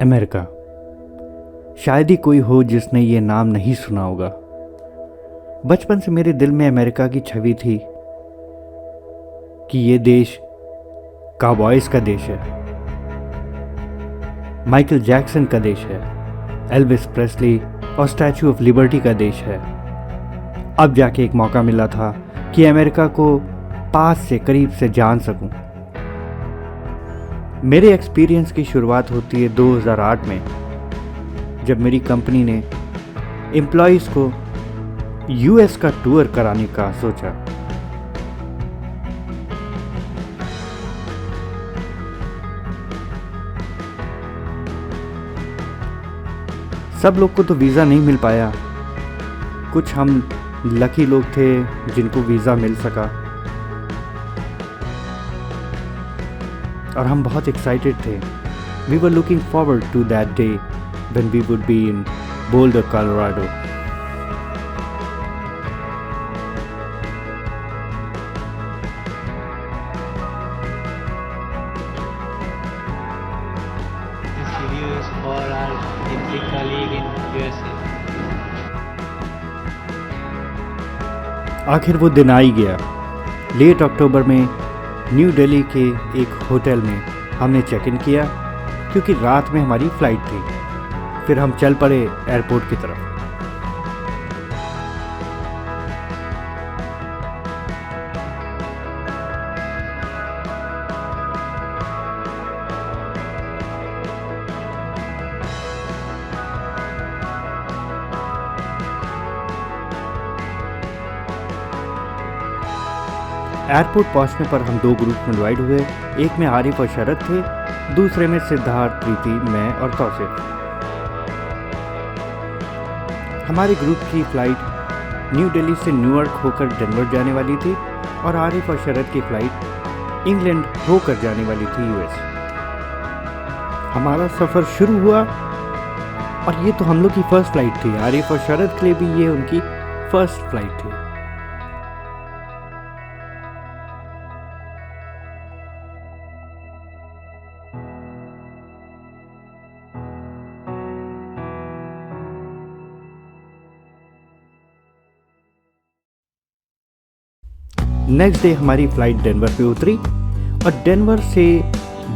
America. शायद ही कोई हो जिसने ये नाम नहीं सुना होगा। बचपन से मेरे दिल में अमेरिका की छवि थी कि ये देश काउबॉयज़ का देश है, माइकल जैक्सन का देश है, एल्विस प्रेस्ली और स्टैचू ऑफ लिबर्टी का देश है। अब जाके एक मौका मिला था कि अमेरिका को पास से करीब से जान सकूं। मेरे एक्सपीरियंस की शुरुआत होती है 2008 में, जब मेरी कंपनी ने एम्प्लॉयज़ को यूएस का टूर कराने का सोचा। सब लोग को तो वीज़ा नहीं मिल पाया, कुछ हम लकी लोग थे जिनको वीज़ा मिल सका, और हम बहुत एक्साइटेड थे। We were looking forward to that day when we would be in Boulder, Colorado. This video is for our Hindi colleague in USA. आखिर वो दिन आ ही गया। लेट अक्टूबर में न्यू दिल्ली के एक होटल में हमने चेक इन किया, क्योंकि रात में हमारी फ़्लाइट थी। फिर हम चल पड़े एयरपोर्ट की तरफ। एयरपोर्ट पहुंचने पर हम दो ग्रुप में डिवाइड हुए। एक में आरिफ और शरद थे, दूसरे में सिद्धार्थ, प्रीति, मैं और तौसीफ। हमारे ग्रुप की फ़्लाइट न्यू दिल्ली से न्यूयॉर्क होकर डेनवर जाने वाली थी, और आरिफ और शरद की फ़्लाइट इंग्लैंड होकर जाने वाली थी यूएस। हमारा सफ़र शुरू हुआ, और ये तो हम लोग की फ़र्स्ट फ़्लाइट थी। आरिफ और शरद के लिए भी ये उनकी फ़र्स्ट फ़्लाइट थी। नेक्स्ट डे हमारी फ़्लाइट डेनवर पे उतरी, और डेनवर से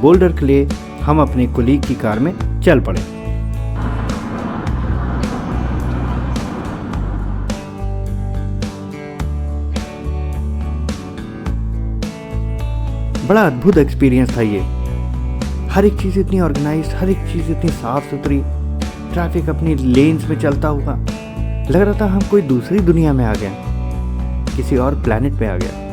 बोल्डर के लिए हम अपने कोलीग की कार में चल पड़े। बड़ा अद्भुत एक्सपीरियंस था ये। हर एक चीज़ इतनी ऑर्गेनाइज्ड, हर एक चीज़ इतनी साफ़ सुथरी, ट्रैफिक अपनी लेन्स में चलता हुआ। लग रहा था हम कोई दूसरी दुनिया में आ गए, किसी और प्लैनेट पे आ गया।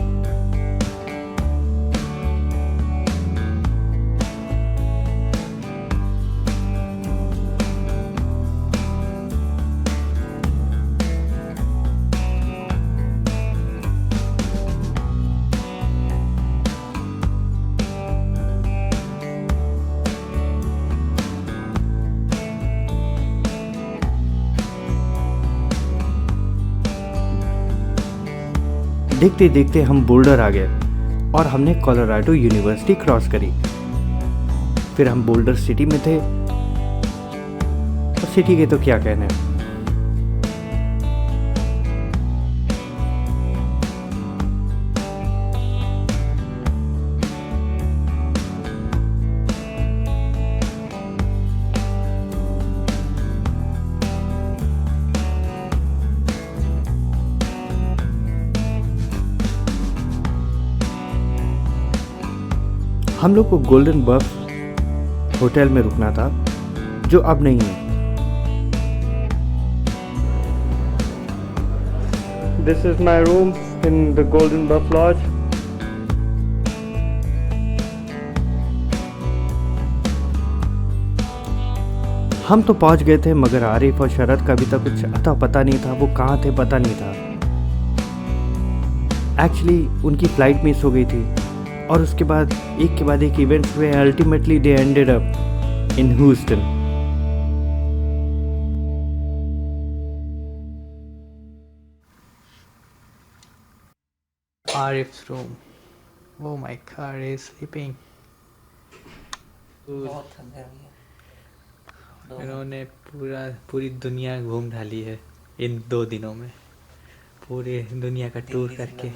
देखते देखते हम बोल्डर आ गए, और हमने कोलोराडो यूनिवर्सिटी क्रॉस करी। फिर हम बोल्डर सिटी में थे, और सिटी के तो क्या कहने। हम लोग को गोल्डन बफ होटल में रुकना था, जो अब नहीं है। This is my room in the Golden Buff Lodge. हम तो पहुंच गए थे, मगर आरिफ और शरद का भी तो कुछ अता पता नहीं था। वो कहाँ थे पता नहीं था। एक्चुअली उनकी फ़्लाइट मिस हो गई थी, और उसके बाद एक के बाद एक इवेंट्स हुए। Ultimately they ended up in Houston. Arif's room. Oh, my car is sleeping. बहुत ठंडा है भैया। इन्होंने पूरी दुनिया घूम डाली है इन 2 दिनों में। पूरी दुनिया का टूर करके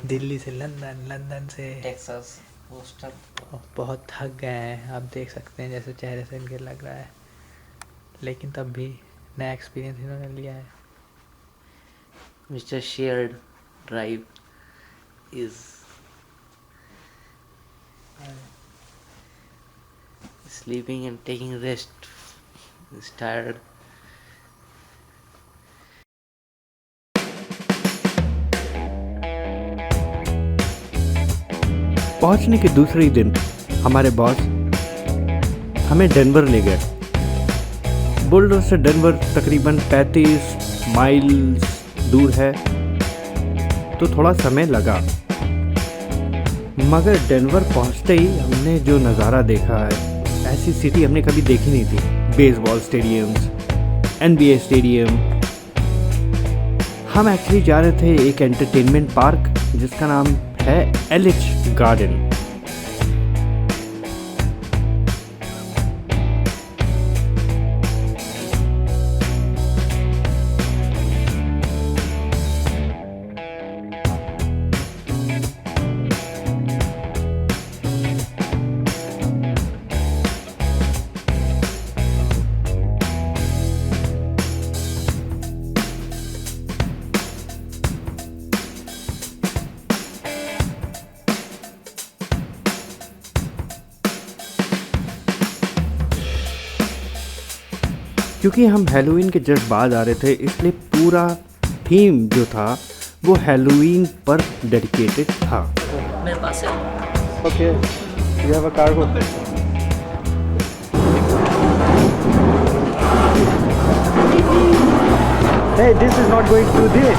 दिल्ली से लंदन, लंदन से टेक्सास, बोस्टन। बहुत थक गए हैं, आप देख सकते हैं जैसे चेहरे से इनके लग रहा है, लेकिन तब भी नया एक्सपीरियंस इन्होंने लिया है। Mr. Shared Drive is sleeping and taking rest. Is tired. पहुंचने के दूसरे ही दिन हमारे बॉस हमें डेनवर ले गए। बोल्डर से डेनवर तकरीबन 35 माइल्स दूर है, तो थोड़ा समय लगा, मगर डेनवर पहुंचते ही हमने जो नज़ारा देखा है, ऐसी सिटी हमने कभी देखी नहीं थी। Baseball stadiums, NBA stadium. हम एक्चुअली जा रहे थे एक एंटरटेनमेंट पार्क जिसका नाम है एलिच गार्डन। क्योंकि हम हैलोवीन के जस्ट बाद आ रहे थे, इसलिए पूरा थीम जो था वो हैलोवीन पर डेडिकेटेड था। मेरे पास है। Okay, you have a cargo. Hey, this is not going through this.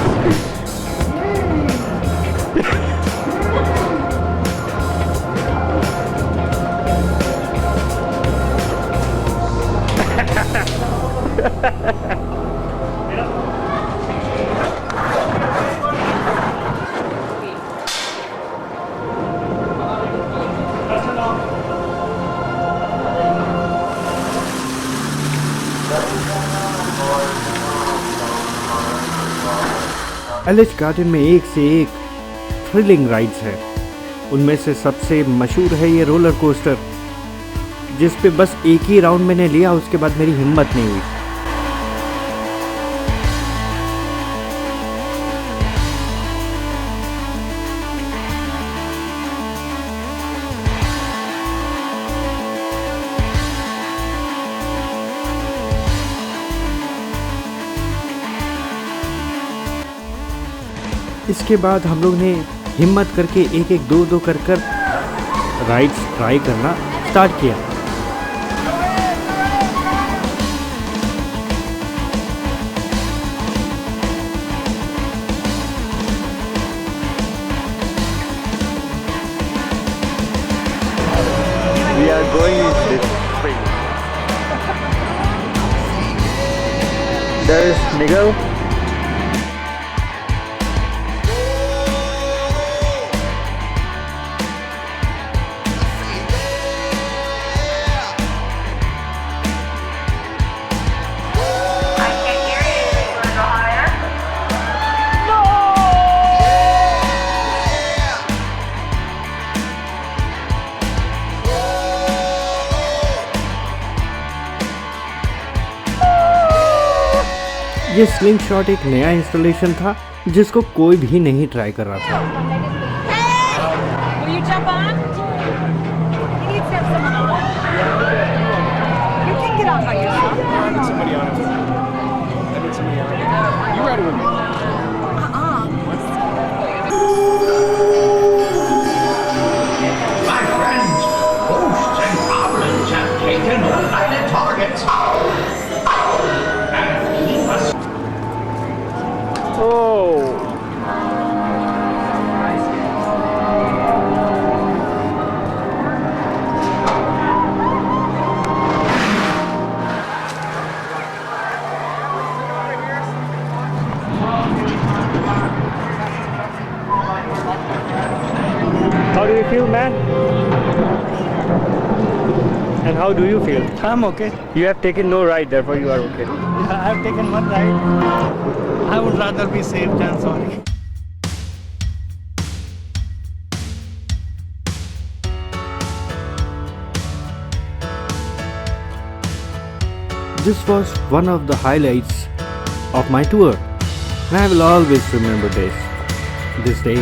Ilyich garden में एक से एक थ्रिलिंग राइड्स हैं। उनमें से सबसे मशहूर है ये रोलर कोस्टर, जिस पे बस एक ही राउंड मैंने लिया, उसके बाद मेरी हिम्मत नहीं हुई। इसके बाद हम लोग ने हिम्मत करके एक एक दो दो कर कर राइड्स ट्राई करना स्टार्ट किया। We are going in this spring. There is Miguel. ये स्लिंग शॉट एक नया इंस्टॉलेशन था जिसको कोई भी नहीं ट्राई कर रहा था। Will you jump on? He needs to have someone on. You can get on by yourself. I need somebody on it. I need somebody on it. You ride with me. My friends, ghosts and goblins have taken all the targets. And keep us. Oh. And how do you feel? I'm okay. You have taken no ride, therefore you are okay. Yeah, I've taken one ride. I would rather be safe than sorry. This was one of the highlights of my tour, and I will always remember this day.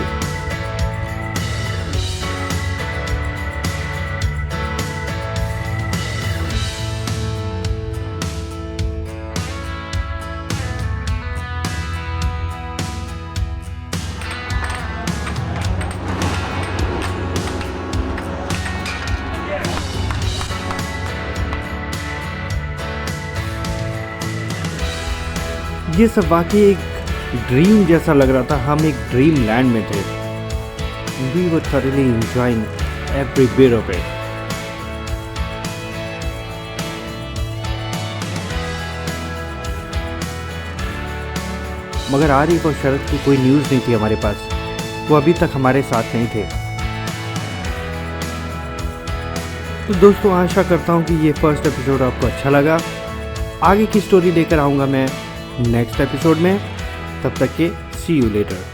ये सब वाकई एक dream जैसा लग रहा था। हम एक ड्रीम लैंड में थे। We were thoroughly enjoying every bit of it. मगर आरिफ और शरद की कोई न्यूज़ नहीं थी हमारे पास। वो अभी तक हमारे साथ नहीं थे। तो दोस्तों, आशा करता हूँ कि ये फर्स्ट एपिसोड आपको अच्छा लगा। आगे की स्टोरी लेकर आऊँगा मैं नेक्स्ट एपिसोड में। तब तक के सी यू लेटर।